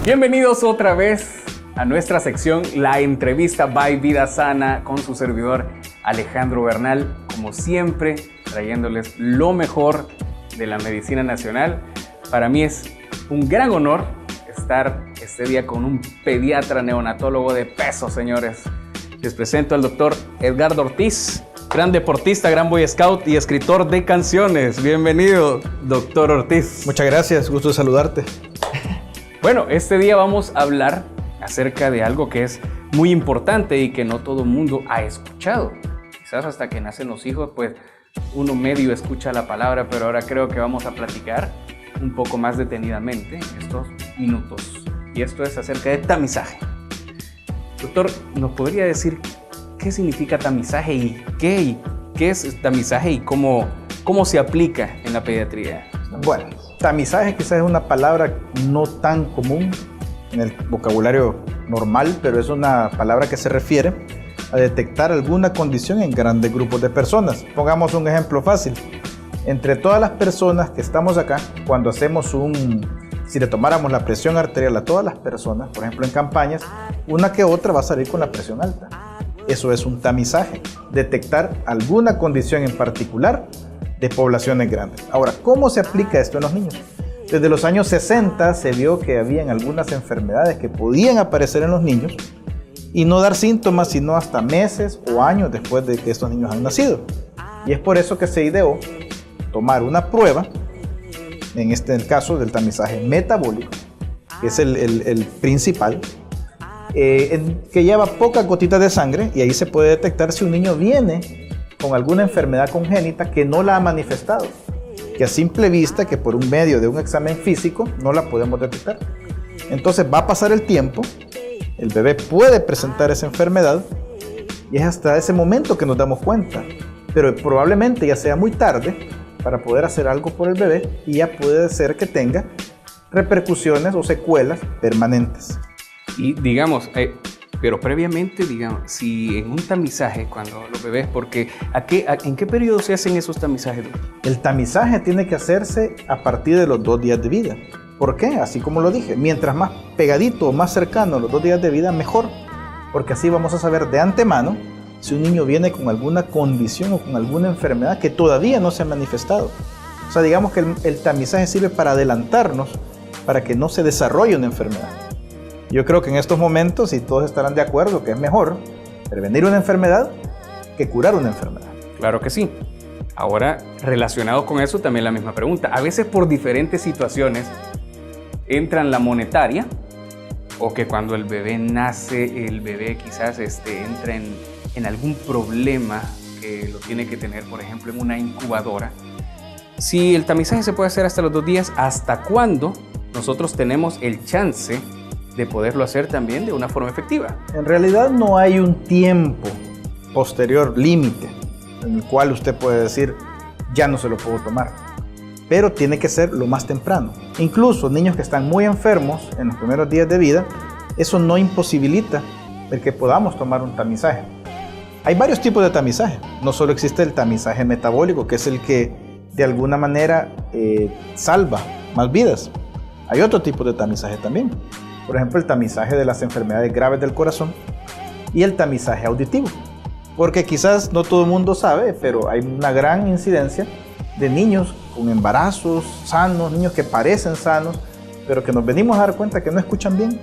Bienvenidos otra vez a nuestra sección La Entrevista by Vida Sana con su servidor Alejandro Bernal, como siempre trayéndoles lo mejor de la medicina nacional. Para mí es un gran honor estar este día con un pediatra neonatólogo de peso, señores. Les presento al doctor Edgardo Ortiz, gran deportista, gran boy scout y escritor de canciones. Bienvenido, doctor Ortiz. Muchas gracias, gusto de saludarte. Bueno, este día vamos a hablar acerca de algo que es muy importante y que no todo el mundo ha escuchado. Quizás hasta que nacen los hijos, pues uno medio escucha la palabra, pero ahora creo que vamos a platicar un poco más detenidamente en estos minutos. Y esto es acerca de tamizaje. Doctor, ¿nos podría decir qué significa tamizaje y qué es tamizaje y cómo se aplica en la pediatría? Bueno, tamizaje quizás es una palabra no tan común en el vocabulario normal, pero es una palabra que se refiere a detectar alguna condición en grandes grupos de personas. Pongamos un ejemplo fácil. Entre todas las personas que estamos acá, cuando hacemos si le tomáramos la presión arterial a todas las personas, por ejemplo en campañas, una que otra va a salir con la presión alta. Eso es un tamizaje, detectar alguna condición en particular de poblaciones grandes. Ahora, ¿cómo se aplica esto en los niños? Desde los años 60 se vio que habían algunas enfermedades que podían aparecer en los niños y no dar síntomas sino hasta meses o años después de que estos niños han nacido. Y es por eso que se ideó tomar una prueba, en el caso del tamizaje metabólico, que es el principal, que lleva pocas gotitas de sangre y ahí se puede detectar si un niño viene con alguna enfermedad congénita que no la ha manifestado, que a simple vista, que por un medio de un examen físico, no la podemos detectar. Entonces va a pasar el tiempo, el bebé puede presentar esa enfermedad y es hasta ese momento que nos damos cuenta, pero probablemente ya sea muy tarde para poder hacer algo por el bebé y ya puede ser que tenga repercusiones o secuelas permanentes. Y digamos, pero previamente, digamos, si en un tamizaje, cuando los bebés, porque ¿en qué periodo se hacen esos tamizajes? El tamizaje tiene que hacerse a partir de los 2 días de vida. ¿Por qué? Así como lo dije, mientras más pegadito o más cercano a los 2 días de vida, mejor. Porque así vamos a saber de antemano si un niño viene con alguna condición o con alguna enfermedad que todavía no se ha manifestado. O sea, digamos que el tamizaje sirve para adelantarnos, para que no se desarrolle una enfermedad. Yo creo que en estos momentos, y todos estarán de acuerdo, que es mejor prevenir una enfermedad que curar una enfermedad. Claro que sí. Ahora, relacionado con eso, también la misma pregunta. A veces por diferentes situaciones entran la monetaria, o que cuando el bebé nace, el bebé quizás entra en algún problema que lo tiene que tener, por ejemplo, en una incubadora. Si el tamizaje se puede hacer hasta los 2 días, ¿hasta cuándo nosotros tenemos el chance de poderlo hacer también de una forma efectiva? En realidad no hay un tiempo posterior límite en el cual usted puede decir ya no se lo puedo tomar, pero tiene que ser lo más temprano. Incluso niños que están muy enfermos en los primeros días de vida, eso no imposibilita el que podamos tomar un tamizaje. Hay varios tipos de tamizaje, no solo existe el tamizaje metabólico, que es el que de alguna manera salva más vidas. Hay otro tipo de tamizaje también. Por ejemplo, el tamizaje de las enfermedades graves del corazón y el tamizaje auditivo. Porque quizás no todo el mundo sabe, pero hay una gran incidencia de niños con embarazos sanos, niños que parecen sanos, pero que nos venimos a dar cuenta que no escuchan bien,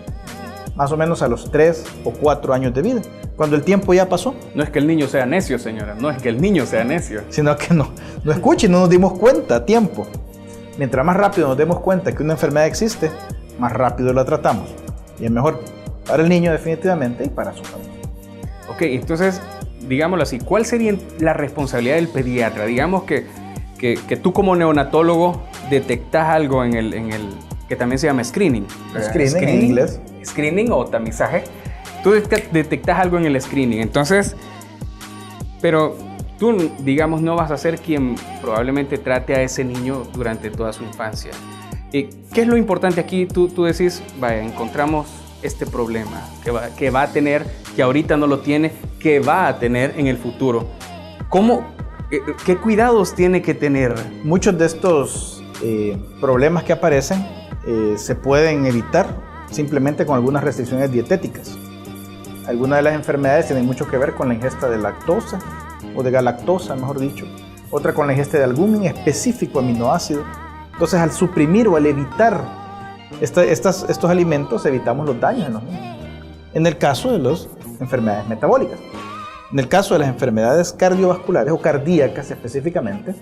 más o menos a los 3 o 4 años de vida, cuando el tiempo ya pasó. No es que el niño sea necio, señora, no es que el niño sea necio, sino que no escucha y no nos dimos cuenta a tiempo. Mientras más rápido nos demos cuenta que una enfermedad existe, más rápido la tratamos. Y es mejor para el niño definitivamente y para su familia. Ok, entonces, digámoslo así, ¿cuál sería la responsabilidad del pediatra? Digamos que tú como neonatólogo detectas algo en el que también se llama screening. Screening en inglés. Screening o tamizaje. Tú detectas algo en el screening, entonces, pero tú, digamos, no vas a ser quien probablemente trate a ese niño durante toda su infancia. ¿Qué es lo importante aquí? Tú decís, vaya, encontramos este problema que va a tener, que ahorita no lo tiene, que va a tener en el futuro. ¿Qué cuidados tiene que tener? Muchos de estos problemas que aparecen se pueden evitar simplemente con algunas restricciones dietéticas. Algunas de las enfermedades tienen mucho que ver con la ingesta de lactosa o de galactosa, mejor dicho. Otra con la ingesta de algún específico aminoácido. Entonces, al suprimir o al evitar estos alimentos, evitamos los daños en los niños. En el caso de las enfermedades metabólicas. En el caso de las enfermedades cardiovasculares o cardíacas específicamente,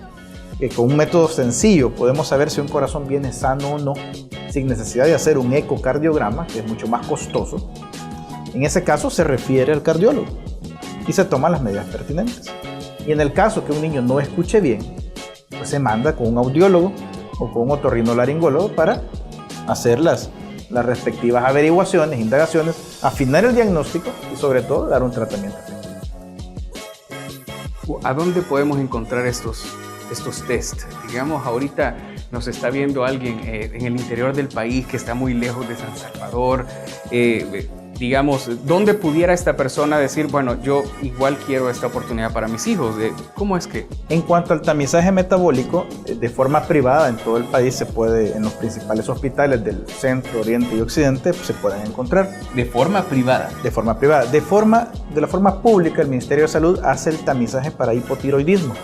que con un método sencillo podemos saber si un corazón viene sano o no, sin necesidad de hacer un ecocardiograma, que es mucho más costoso. En ese caso se refiere al cardiólogo y se toman las medidas pertinentes. Y en el caso que un niño no escuche bien, pues se manda con un audiólogo o con un otorrinolaringólogo para hacer las respectivas averiguaciones, indagaciones, afinar el diagnóstico y sobre todo dar un tratamiento. ¿A dónde podemos encontrar estos test? Digamos, ahorita nos está viendo alguien en el interior del país que está muy lejos de San Salvador. Digamos, ¿dónde pudiera esta persona decir, bueno, yo igual quiero esta oportunidad para mis hijos? ¿Cómo es que? En cuanto al tamizaje metabólico, de forma privada en todo el país se puede, en los principales hospitales del centro, oriente y occidente, se pueden encontrar. ¿De forma privada? De forma privada. De la forma pública, el Ministerio de Salud hace el tamizaje para hipotiroidismo.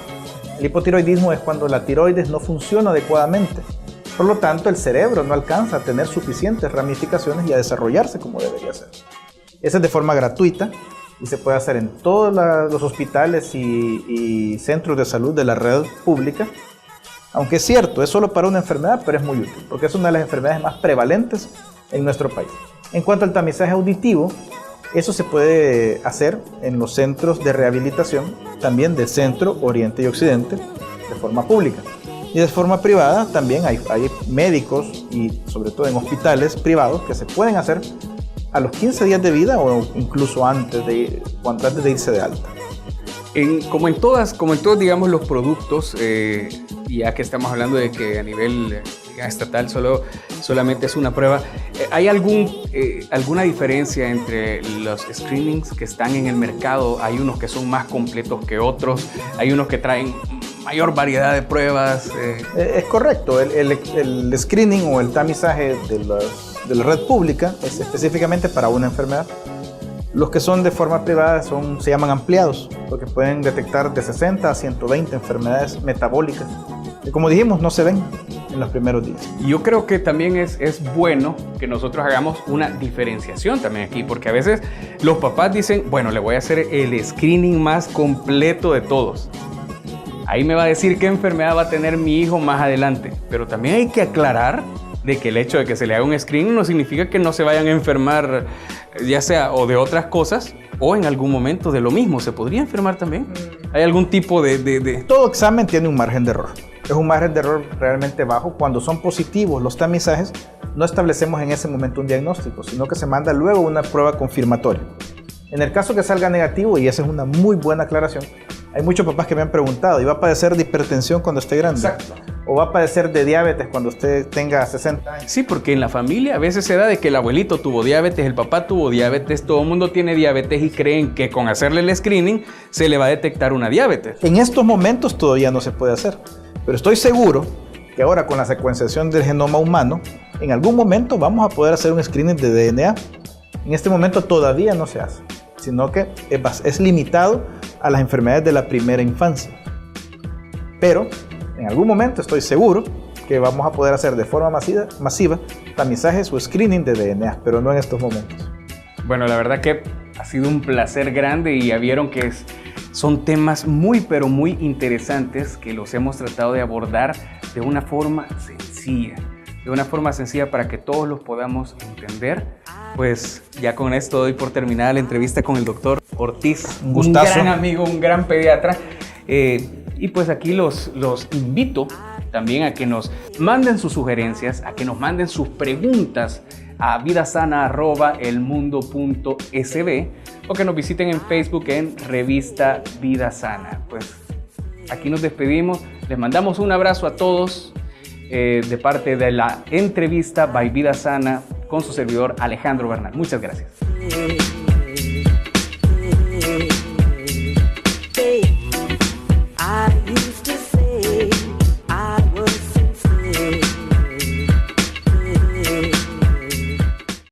El hipotiroidismo es cuando la tiroides no funciona adecuadamente. Por lo tanto, el cerebro no alcanza a tener suficientes ramificaciones y a desarrollarse como debería ser. Esa es de forma gratuita y se puede hacer en todos los hospitales y centros de salud de la red pública. Aunque es cierto, es solo para una enfermedad, pero es muy útil, porque es una de las enfermedades más prevalentes en nuestro país. En cuanto al tamizaje auditivo, eso se puede hacer en los centros de rehabilitación, también del centro, oriente y occidente, de forma pública. Y de forma privada también hay médicos y sobre todo en hospitales privados que se pueden hacer a los 15 días de vida o incluso antes de irse de alta. Como en todos, digamos, los productos, ya que estamos hablando de que a nivel estatal solamente es una prueba, ¿hay alguna diferencia entre los screenings que están en el mercado? Hay unos que son más completos que otros, hay unos que traen mayor variedad de pruebas. Es correcto, el screening o el tamizaje de la red pública es específicamente para una enfermedad. Los que son de forma privada se llaman ampliados, porque pueden detectar de 60 a 120 enfermedades metabólicas, que como dijimos no se ven en los primeros días. Yo creo que también es bueno que nosotros hagamos una diferenciación también aquí, porque a veces los papás dicen, bueno, le voy a hacer el screening más completo de todos. Ahí me va a decir qué enfermedad va a tener mi hijo más adelante. Pero también hay que aclarar de que el hecho de que se le haga un screening no significa que no se vayan a enfermar, ya sea o de otras cosas o en algún momento de lo mismo. ¿Se podría enfermar también? ¿Hay algún tipo de...? Todo examen tiene un margen de error. Es un margen de error realmente bajo. Cuando son positivos los tamizajes, no establecemos en ese momento un diagnóstico, sino que se manda luego una prueba confirmatoria. En el caso que salga negativo, y esa es una muy buena aclaración, hay muchos papás que me han preguntado, ¿y va a padecer de hipertensión cuando esté grande? Exacto. ¿O va a padecer de diabetes cuando usted tenga 60 años? Sí, porque en la familia a veces se da de que el abuelito tuvo diabetes, el papá tuvo diabetes, todo el mundo tiene diabetes y creen que con hacerle el screening se le va a detectar una diabetes. En estos momentos todavía no se puede hacer, pero estoy seguro que ahora con la secuenciación del genoma humano, en algún momento vamos a poder hacer un screening de DNA. En este momento todavía no se hace, sino que es limitado a las enfermedades de la primera infancia. Pero en algún momento estoy seguro que vamos a poder hacer de forma masiva tamizajes o screening de DNA, pero no en estos momentos. Bueno, la verdad que ha sido un placer grande y ya vieron que son temas muy, pero muy interesantes que los hemos tratado de abordar de una forma sencilla para que todos los podamos entender. Pues ya con esto doy por terminada la entrevista con el doctor Ortiz, un gran amigo, un gran pediatra. Y pues aquí los invito también a que nos manden sus sugerencias, a que nos manden sus preguntas a vidasana@elmundo.sb o que nos visiten en Facebook en Revista Vida Sana. Pues aquí nos despedimos, les mandamos un abrazo a todos de parte de la entrevista by Vida Sana con su servidor Alejandro Bernal. Muchas gracias.